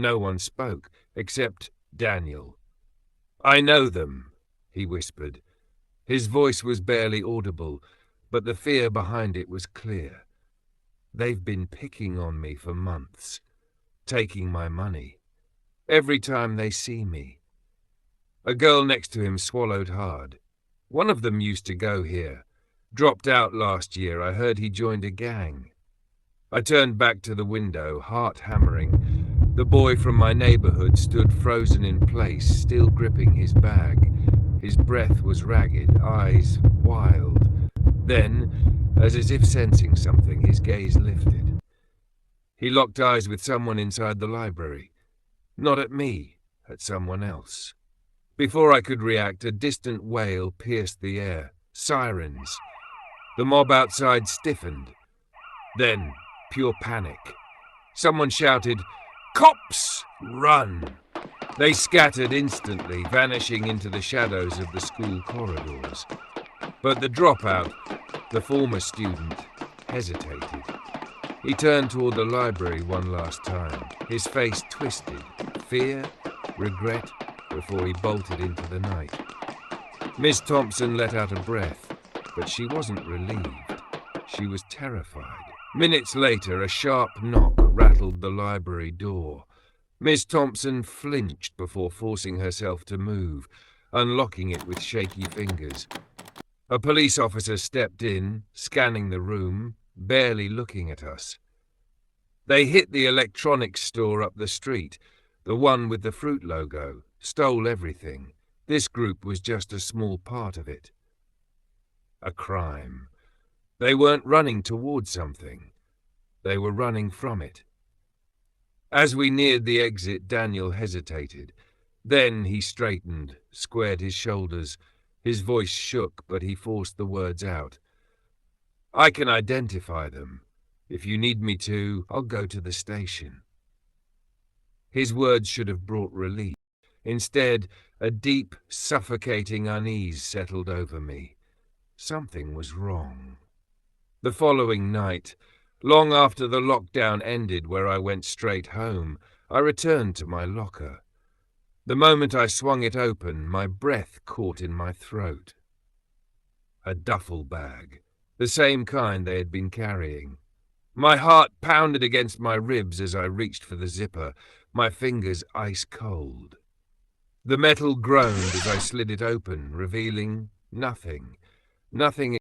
No one spoke, except Daniel. "I know them," he whispered. His voice was barely audible, but the fear behind it was clear. "They've been picking on me for months, taking my money. Every time they see me." A girl next to him swallowed hard. "One of them used to go here. Dropped out last year. I heard he joined a gang." I turned back to the window, heart hammering. The boy from my neighborhood stood frozen in place, still gripping his bag. His breath was ragged, eyes wild. Then, as if sensing something, his gaze lifted. He locked eyes with someone inside the library. Not at me, at someone else. Before I could react, a distant wail pierced the air. Sirens. The mob outside stiffened. Then, pure panic. Someone shouted, "Cops! Run!" They scattered instantly, vanishing into the shadows of the school corridors. But the dropout, the former student, hesitated. He turned toward the library one last time, his face twisted, fear, regret, before he bolted into the night. Miss Thompson let out a breath, but she wasn't relieved. She was terrified. Minutes later, a sharp knock rattled the library door. Miss Thompson flinched before forcing herself to move, unlocking it with shaky fingers. A police officer stepped in, scanning the room, barely looking at us. They hit the electronics store up the street, the one with the fruit logo, stole everything. This group was just a small part of it. A crime. They weren't running towards something. They were running from it. As we neared the exit, Daniel hesitated. Then he straightened, squared his shoulders. His voice shook, but he forced the words out. "I can identify them. If you need me to, I'll go to the station." His words should have brought relief. Instead, a deep, suffocating unease settled over me. Something was wrong. The following night, long after the lockdown ended where I went straight home, I returned to my locker. The moment I swung it open, my breath caught in my throat. A duffel bag, the same kind they had been carrying. My heart pounded against my ribs as I reached for the zipper, my fingers ice cold. The metal groaned as I slid it open, revealing nothing